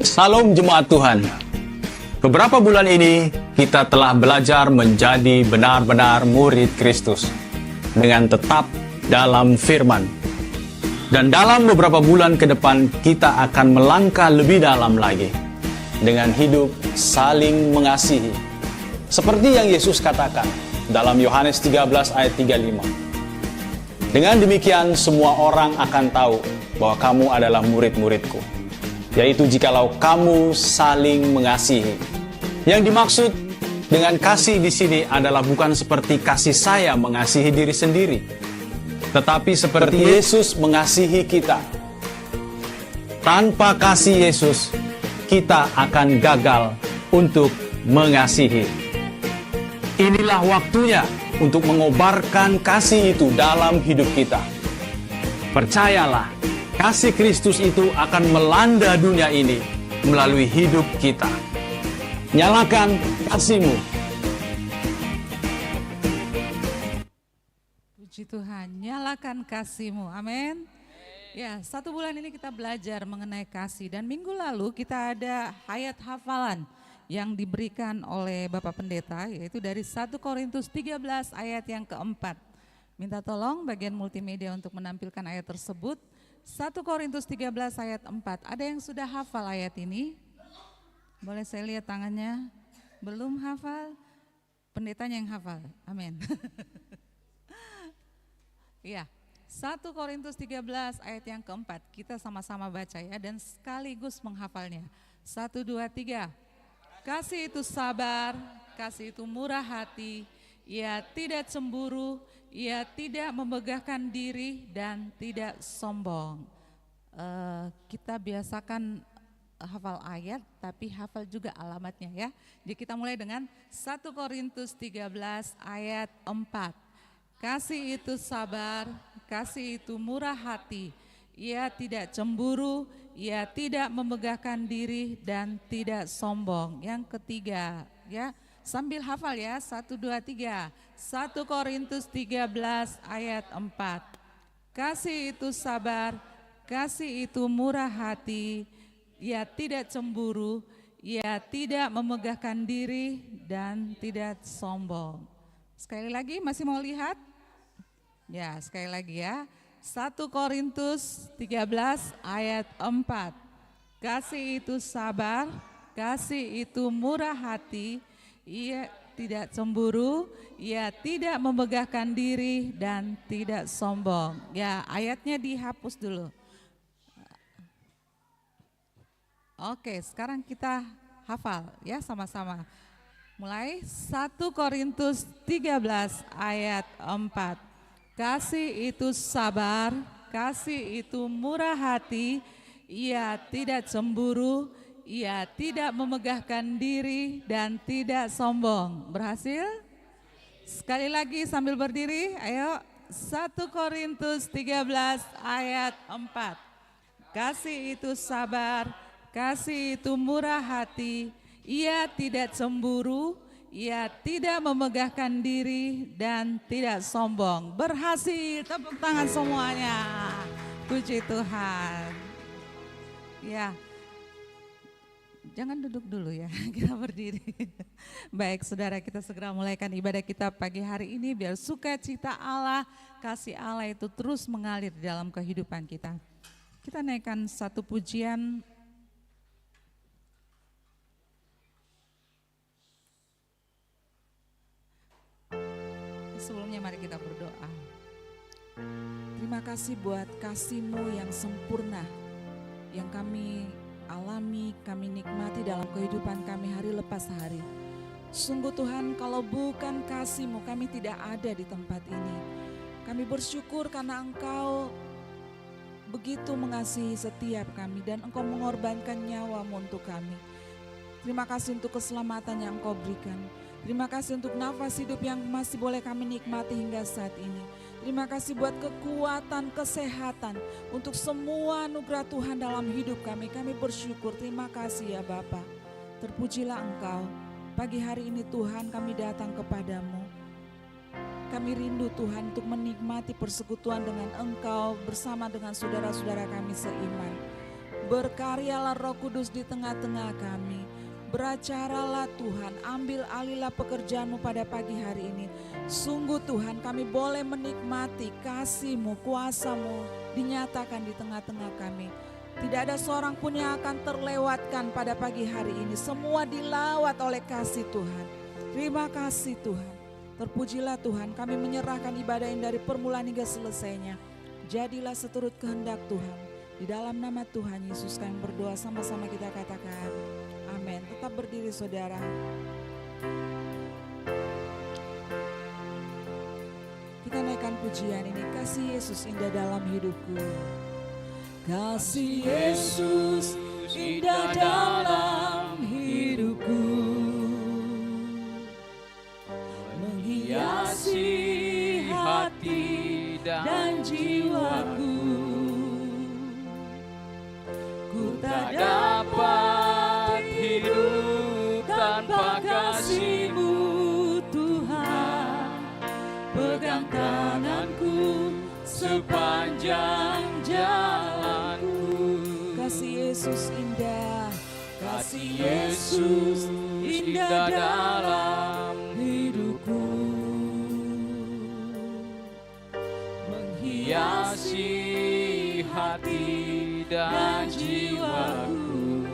Salam jemaat Tuhan. Beberapa bulan ini kita telah belajar menjadi benar-benar murid Kristus dengan tetap dalam firman. Dan dalam beberapa bulan ke depan kita akan melangkah lebih dalam lagi dengan hidup saling mengasihi. Seperti yang Yesus katakan dalam Yohanes 13 ayat 35. Dengan demikian semua orang akan tahu bahwa kamu adalah murid-muridku, yaitu jikalau kamu saling mengasihi. Yang dimaksud dengan kasih di sini adalah bukan seperti kasih saya mengasihi diri sendiri, tetapi seperti Yesus mengasihi kita. Tanpa kasih Yesus, kita akan gagal untuk mengasihi. Inilah waktunya untuk mengobarkan kasih itu dalam hidup kita. Percayalah, kasih Kristus itu akan melanda dunia ini melalui hidup kita. Nyalakan kasihmu. Puji Tuhan, nyalakan kasihmu. Amin. Ya, 1 bulan ini kita belajar mengenai kasih. Dan minggu lalu kita ada ayat hafalan yang diberikan oleh Bapak Pendeta, yaitu dari 1 Korintus 13 ayat yang keempat. Minta tolong bagian multimedia untuk menampilkan ayat tersebut. 1 Korintus 13 ayat 4. Ada yang sudah hafal ayat ini? Boleh saya lihat tangannya? Belum hafal? Pendetanya yang hafal. Amin. Iya. 1 Korintus 13 ayat yang keempat. Kita sama-sama baca ya dan sekaligus menghafalnya. 1, 2, 3. Kasih itu sabar, kasih itu murah hati, ia tidak cemburu, ia tidak memegahkan diri dan tidak sombong. Kita biasakan hafal ayat tapi hafal juga alamatnya ya. Jadi kita mulai dengan 1 Korintus 13 ayat 4. Kasih itu sabar, kasih itu murah hati, ia tidak cemburu, ia tidak memegahkan diri dan tidak sombong. Yang ketiga ya, sambil hafal ya, 1, 2, 3. 1 Korintus 13 ayat 4. Kasih itu sabar, kasih itu murah hati, ia tidak cemburu, ia tidak memegahkan diri dan tidak sombong. Sekali lagi masih mau lihat? Ya, sekali lagi ya. 1 Korintus 13 ayat 4. Kasih itu sabar, kasih itu murah hati, ia tidak cemburu, ia tidak memegahkan diri dan tidak sombong. Ya, ayatnya dihapus dulu. Oke, sekarang kita hafal ya sama-sama. Mulai 1 Korintus 13 ayat 4. Kasih itu sabar, kasih itu murah hati, ia tidak cemburu, ia tidak memegahkan diri dan tidak sombong. Berhasil? Sekali lagi sambil berdiri, ayo 1 Korintus 13 ayat 4. Kasih itu sabar, kasih itu murah hati, ia tidak cemburu, ia tidak memegahkan diri dan tidak sombong. Berhasil, tepuk tangan semuanya. Puji Tuhan. Ya, jangan duduk dulu ya, kita berdiri. Baik saudara, kita segera mulaikan ibadah kita pagi hari ini biar sukacita Allah, kasih Allah itu terus mengalir di dalam kehidupan kita. Kita naikkan satu pujian. Sebelumnya mari kita berdoa. Terima kasih buat kasih-Mu yang sempurna, yang kami alami, kami nikmati dalam kehidupan kami hari lepas hari. Sungguh Tuhan, kalau bukan kasih-Mu kami tidak ada di tempat ini. Kami bersyukur karena Engkau begitu mengasihi setiap kami dan Engkau mengorbankan nyawa-Mu untuk kami. Terima kasih untuk keselamatan yang Engkau berikan. Terima kasih untuk nafas hidup yang masih boleh kami nikmati hingga saat ini. Terima kasih buat kekuatan, kesehatan, untuk semua anugerah Tuhan dalam hidup kami. Kami bersyukur, terima kasih ya Bapa. Terpujilah Engkau. Pagi hari ini Tuhan kami datang kepadamu. Kami rindu Tuhan untuk menikmati persekutuan dengan Engkau bersama dengan saudara-saudara kami seiman. Berkaryalah Roh Kudus di tengah-tengah kami. Beracaralah Tuhan, ambil alihlah pekerjaan-Mu pada pagi hari ini. Sungguh Tuhan, kami boleh menikmati kasih-Mu, kuasa-Mu dinyatakan di tengah-tengah kami. Tidak ada seorang pun yang akan terlewatkan pada pagi hari ini. Semua dilawat oleh kasih Tuhan. Terima kasih Tuhan. Terpujilah Tuhan, kami menyerahkan ibadah ini dari permulaan hingga selesainya. Jadilah seturut kehendak Tuhan. Di dalam nama Tuhan Yesus kami berdoa, sama-sama kita katakan amin. Tetap berdiri saudara. Kita naikkan pujian ini. Kasih Yesus indah dalam hidupku. Kasih Yesus indah dalam hidupku, menghiasi hati dan jiwaku. Ku tak dapat hidup tanpa kasih-Mu Tuhan. Pegang tanganku sepanjang jalanku. Kasih Yesus indah, kasih Yesus indah dalam hidupku, menghiasi hati dan jiwaku.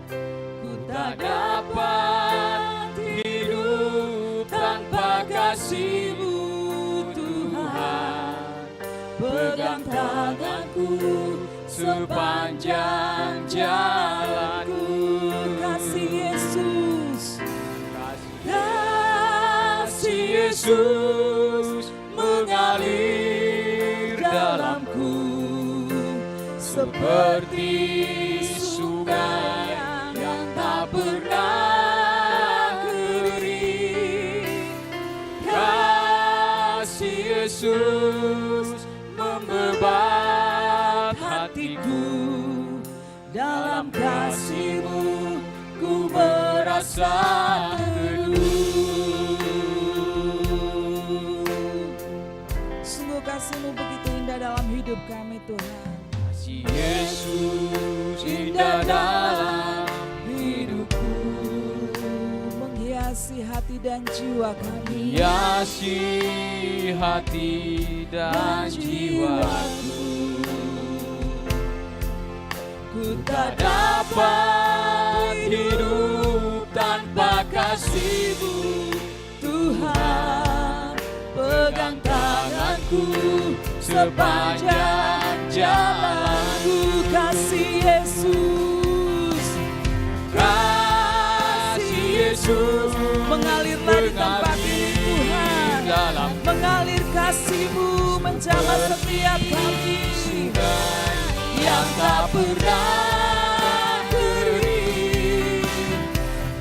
Ku tak dapat hidup tanpa kasih-Mu Tuhan. Pegang tanganku sepanjang jalanku. Kasih Yesus, kasih Yesus mengalir dalamku seperti sungai yang tak pernah kering. Kasih Yesus membebat hatiku, dalam kasih-Mu ku merasa teduh. Sungguh kasih-Mu begitu indah dalam hidup kami Tuhan. Kasih Yesus indah dalam hidupku, menghiasi hati dan jiwa kami. Menghiasi hati dan jiwaku. Ku tak dapat hidup tanpa kasih-Mu Tuhan. Pegang tanganku sepanjang jalanku. Kasih Yesus, kasih Yesus mengalirlah di tempat ini Tuhan. Mengalir kasih-Mu menjamah setiap kami yang tak pernah kering.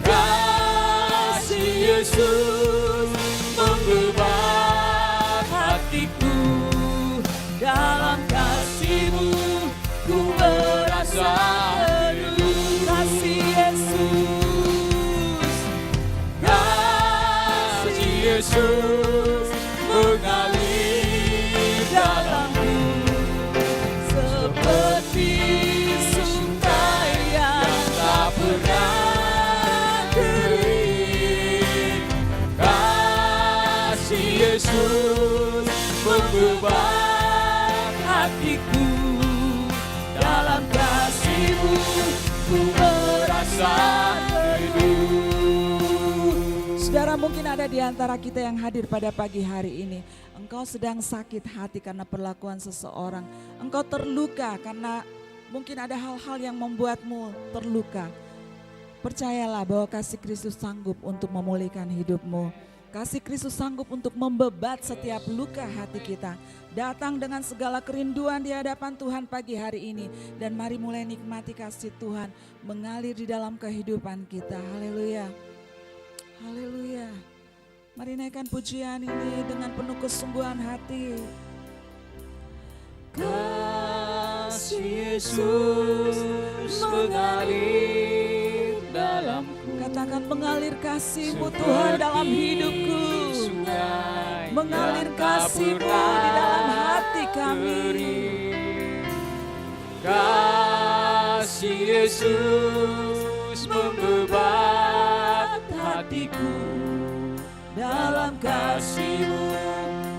Kasih Yesus membebat hatiku, dalam kasih-Mu ku merasa teduh. Kasih Yesus, kasih Yesus mengalir dalamku seperti sungai yang tak pernah kering. Kasih Yesus membebat hatiku, dalam kasih-Mu ku merasa teduh. Saudara, mungkin ada di antara kita yang hadir pada pagi hari ini. Engkau sedang sakit hati karena perlakuan seseorang. Engkau terluka karena mungkin ada hal-hal yang membuatmu terluka. Percayalah bahwa kasih Kristus sanggup untuk memulihkan hidupmu. Kasih Kristus sanggup untuk membebat setiap luka hati kita. Datang dengan segala kerinduan di hadapan Tuhan pagi hari ini. Dan mari mulai nikmati kasih Tuhan mengalir di dalam kehidupan kita. Haleluya. Haleluya. Mari naikkan pujian ini dengan penuh kesungguhan hati. Kasih Yesus mengalir dalamku. Katakan mengalir kasih-Mu Tuhan dalam hidupku. Mengalir kasih-Mu di dalam hati kami. Kasih Yesus membebat hatiku. Dalam kasih-Mu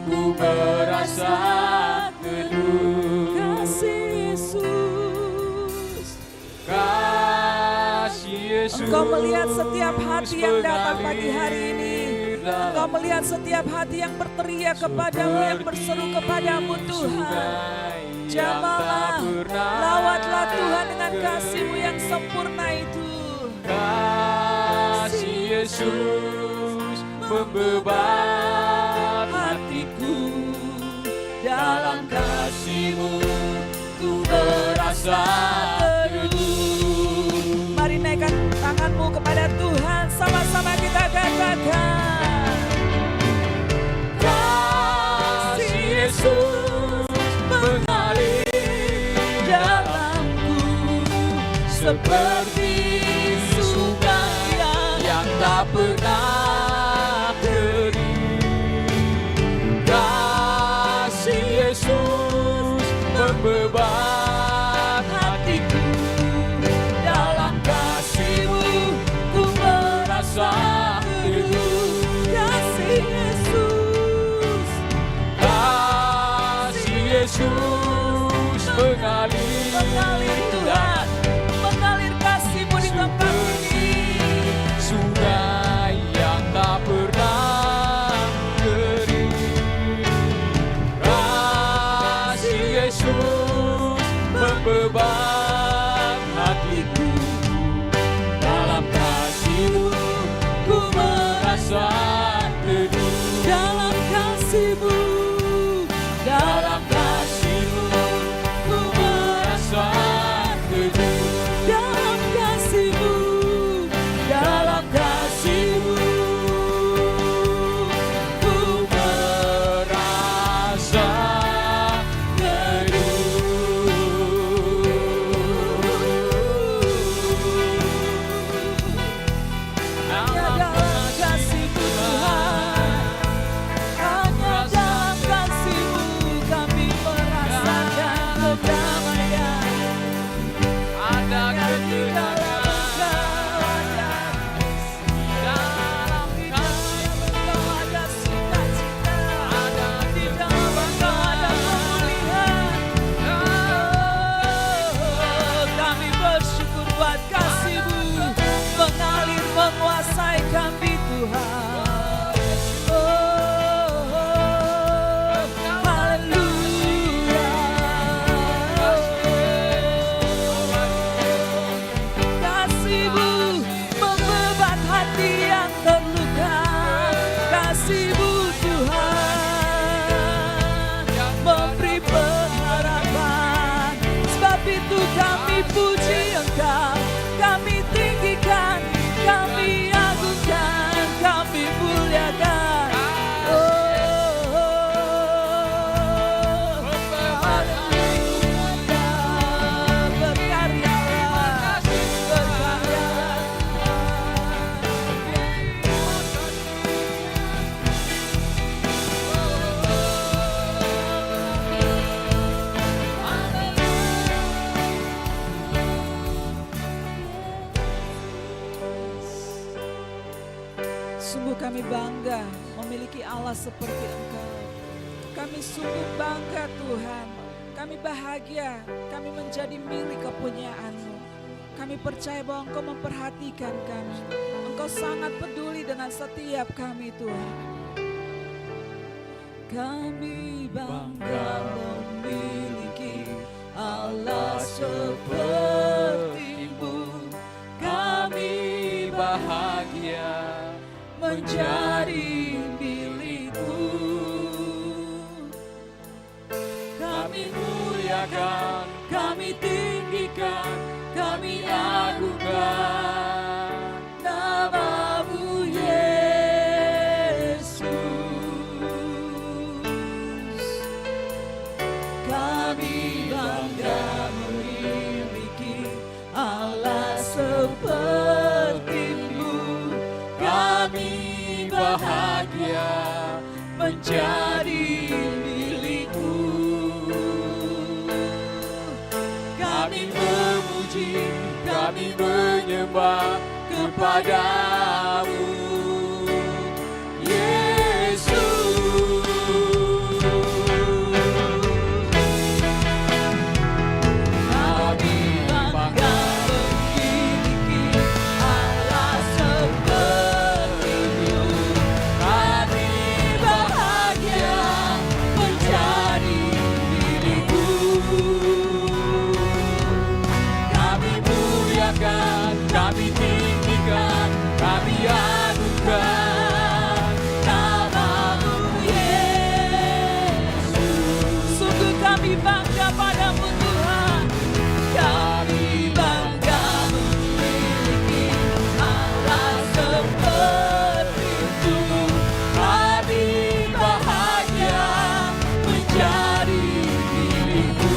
ku merasa teduh. Kasih Yesus, kasih Yesus. Engkau melihat setiap hati yang datang pagi hari ini. Engkau melihat setiap hati yang berteriak kepadamu, yang berseru kepadamu Tuhan. Jamahlah, lawatlah Tuhan dengan kasih-Mu yang sempurna itu. Kasih Yesus membebat hatiku. Dalam kasih-Mu ku merasa teduh. Mari naikkan tanganmu kepada Tuhan, sama-sama kita katakan. Kasih Yesus mengalir dalamku seperti sungai yang tak pernah kering. Kasih Yesus membebat hatiku. Dalam kasih-Mu ku merasa teduh. Kasih Yesus, kasih Yesus mengalir Tuhan, mengalir kasih-Mu di tempat ini. Sungai yang tak pernah kering. Kasih Yesus membebat hatiku. Dalam kasih-Mu ku merasa teduh. Dalam kasih-Mu, dalam kasih-Mu ku merasa teduh. Dalam kasih-Mu, dalam kasih-Mu ku merasa teduh. Hanya dalam kasih-Mu Tuhan, hanya dalam kasih-Mu kami merasakan kedamaian. Ada ketenangan dalam kasih-Mu. Engkau ada sukacita, Ada di dalam Engkau ada pemulihan. Kami bersyukur buat kasih-Mu mengalir menguasai kami Tuhan. Haleluya. Kasih-Mu membebat hati yang terluka. Kasih-Mu Tuhan memberi pengharapan. Sebab itu kami puji Engkau, kami tinggikan, kami agungkan, kami muliakan. Haleluya. Berkaryalah, berkaryalah Sungguh kami bangga memiliki Allah seperti Engkau. Kami sungguh bangga Tuhan. Kami bahagia, kami menjadi milik kepunyaan-Mu. Kami percaya bahwa Engkau memperhatikan kami. Engkau sangat peduli dengan setiap kami Tuhan. Kami bangga memiliki Allah seperti-Mu. Kami bahagia menjadi milik-Mu. Kami muliakan, kami tinggikan, kami agungkan nama-Mu Yesus. Kami bangga memiliki Allah seperti-Mu. Kami bahagia menjadi milik-Mu. kami menyembah kepadamu, Yesus. Kami bangga memiliki Allah seperti-Mu. Kami bahagia menjadi milik-Mu. Kami muliakan, kami tinggikan, kami agungkan nama-Mu, Yesus. Sungguh kami bangga padamu Tuhan. Kami bangga memiliki Allah seperti-Mu. Kami bahagia menjadi milik-Mu.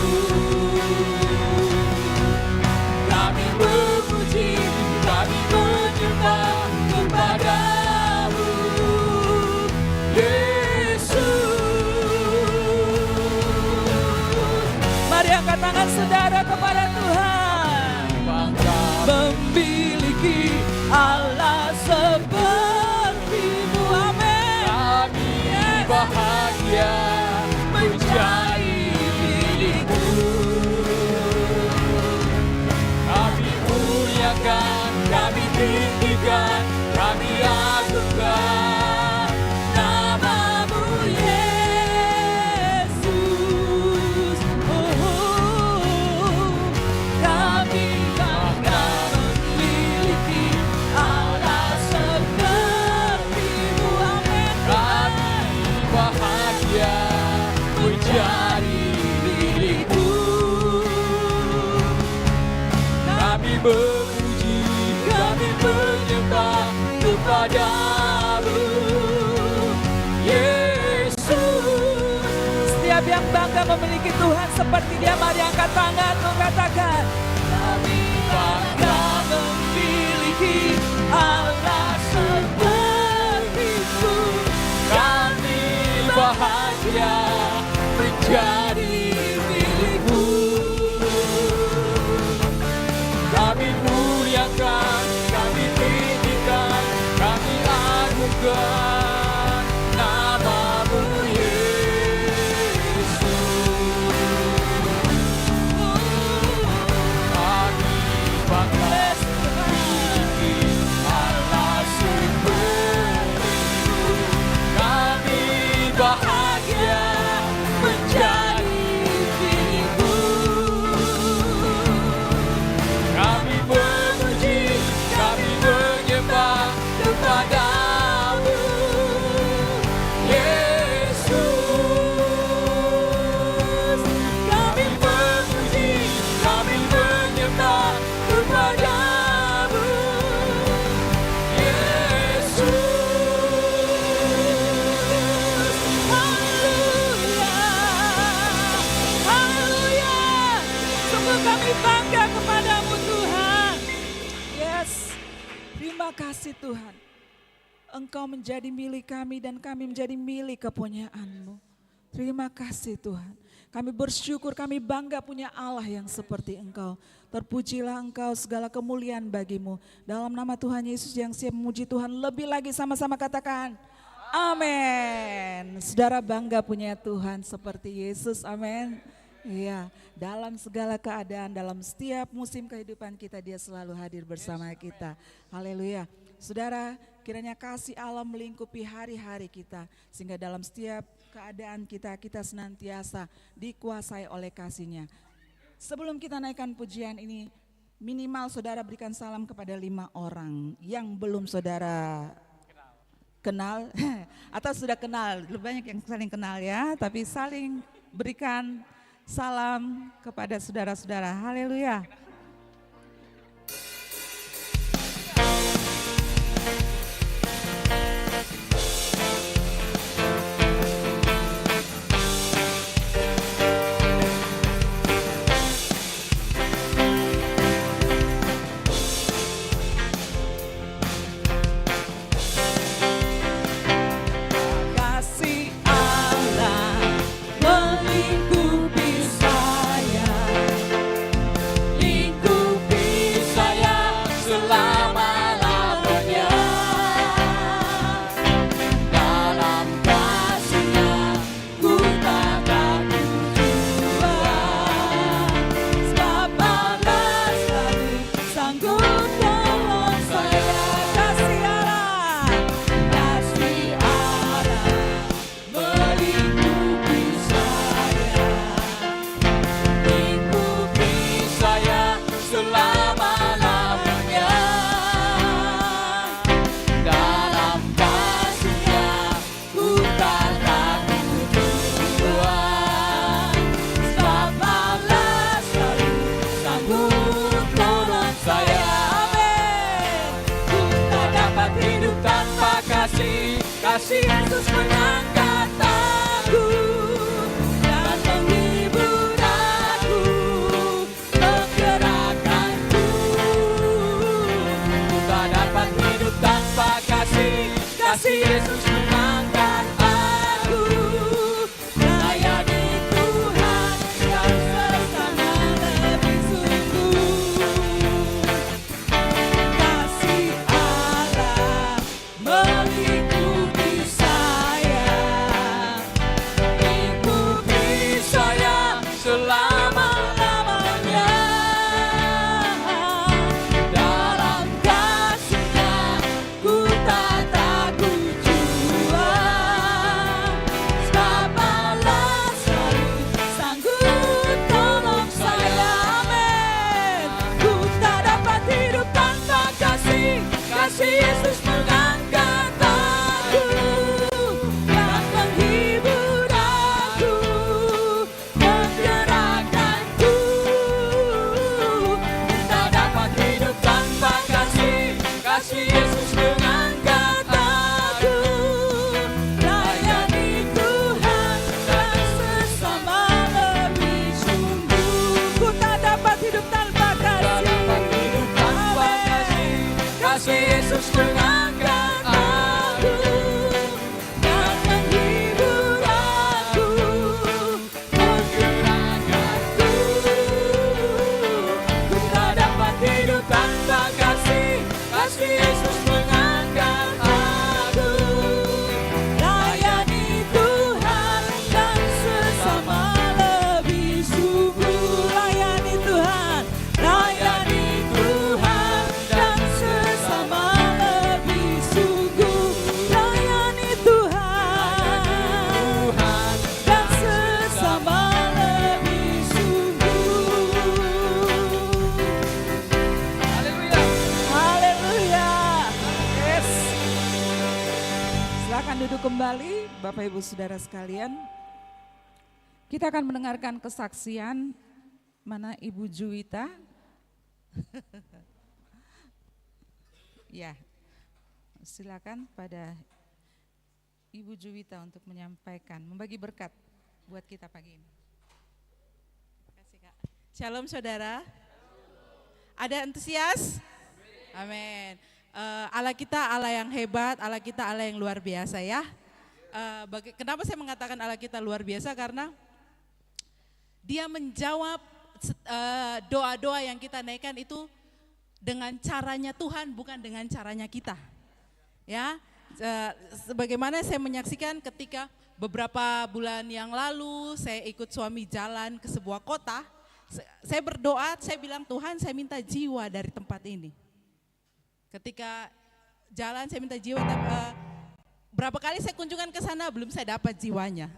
Kami memuji, kami menyembah kepadamu, Yesus. Mari angkat tangan saudara kepada Tuhan. Bangga Memiliki Allah seperti-Mu. Amin. kami bahagia menjadi milik-Mu. Kami muliakan, kami tinggikan, kami agungkan nama-Mu, Yesus. Kami bangga memiliki Allah seperti-Mu. Amin. Kami bahagia menjadi milik-Mu. Kami memuji, kami menyembah kepadamu, Yesus. Setiap yang bangga memiliki Tuhan seperti dia, mari angkat tangan mengatakan, Kami bangga memiliki Allah seperti-Mu. kami bahagia menjadi milik-Mu. Kami muliakan, kami tinggikan, kami agungkan nama-Mu, Yesus. Kami bangga memiliki Allah seperti-Mu. Kami bahagia menjadi milik-Mu. Kami memuji, kami menyembah kepadamu, Yesus. Kami memuji, kami menyembah kepadamu, Yesus. Haleluya, haleluya. Sungguh kami bangga kepadamu Tuhan. Yes, terima kasih Tuhan. Engkau menjadi milik kami dan kami menjadi milik kepunyaan-Mu. Terima kasih Tuhan. Kami bersyukur, kami bangga punya Allah yang seperti Engkau. Terpujilah Engkau, segala kemuliaan bagi-Mu. Dalam nama Tuhan Yesus yang siap memuji Tuhan, lebih lagi sama-sama katakan, amin. Saudara bangga punya Tuhan seperti Yesus, amin. Iya, dalam segala keadaan, dalam setiap musim kehidupan kita, Dia selalu hadir bersama kita. Haleluya. Saudara, kiranya kasih Allah melingkupi hari-hari kita, sehingga dalam setiap keadaan kita, kita senantiasa dikuasai oleh kasih-Nya. Sebelum kita naikkan pujian ini, minimal saudara berikan salam kepada 5 orang yang belum saudara kenal atau sudah kenal. Lebih banyak yang saling kenal ya, tapi saling berikan salam kepada saudara-saudara. Haleluya. Melingkupi saya, kasih Yesus mengangkat aku dan menghibur aku, menggerakkanku. Ku tak dapat hidup tanpa kasih Yesus mengangkat aku, layani Tuhan dan sesama lebih sungguh. Kasih Allah meliputi saya, ikuti saya selama-lamanya. Dalam kasih-Nya ku tak takut jua, sebab Allah selalu sanggup tolong saya. Amin. Ku tak dapat hidup tanpa kasih Yesus mengangkat aku dan menghibur aku, menggerakkanku. Ku tak dapat hidup tanpa kasih Yesus mengangkat aku, layani Tuhan dan sesama lebih sungguh. Ku tak dapat hidup tanpa kasih Yesus mengangkat aku dan menghibur aku, menggerakkanku. Ku tak dapat hidup tanpa kasih Yesus mengangkat aku, layani Tuhan dan sesama lebih sungguh. Layani Tuhan dan sesama lebih sungguh. Layani Tuhan dan sesama lebih sungguh. Haleluya. Yes. Silakan duduk kembali Bapak Ibu Saudara sekalian. Kita akan mendengarkan kesaksian mana Ibu Juwita. Ya, silakan pada Ibu Juwita untuk menyampaikan, membagi berkat buat kita pagi ini. Terima kasih, Kak. Shalom saudara. Ada antusias? Amin. Allah kita Allah yang hebat, Allah kita Allah yang luar biasa ya. Kenapa saya mengatakan Allah kita luar biasa? Karena Dia menjawab doa-doa yang kita naikkan itu dengan caranya Tuhan, bukan dengan caranya kita. Ya, sebagaimana saya menyaksikan ketika beberapa bulan yang lalu saya ikut suami jalan ke sebuah kota, saya berdoa, saya bilang Tuhan saya minta jiwa dari tempat ini. Ketika jalan saya minta jiwa, berapa kali saya kunjungan ke sana belum saya dapat jiwanya.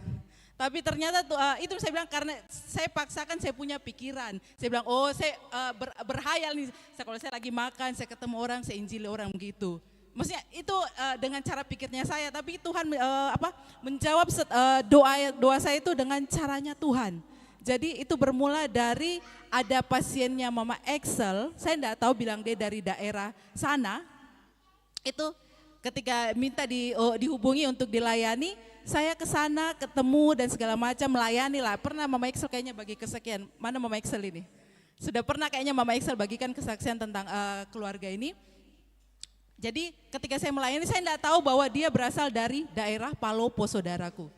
Tapi ternyata itu saya bilang karena saya paksakan saya punya pikiran. Saya bilang saya berhayal nih, kalau saya lagi makan saya ketemu orang, saya injili orang begitu. Maksudnya itu dengan cara pikirnya saya, tapi Tuhan menjawab doa saya itu dengan caranya Tuhan. Jadi itu bermula dari ada pasiennya Mama Excel, saya enggak tahu bilang dia dari daerah sana. Itu ketika minta dihubungi untuk dilayani, saya ke sana ketemu dan segala macam melayani lah. Pernah Mama Excel kayaknya bagi kesaksian, mana Mama Excel ini? Sudah pernah kayaknya Mama Excel bagikan kesaksian tentang keluarga ini. Jadi ketika saya melayani, saya tidak tahu bahwa dia berasal dari daerah Palopo saudaraku.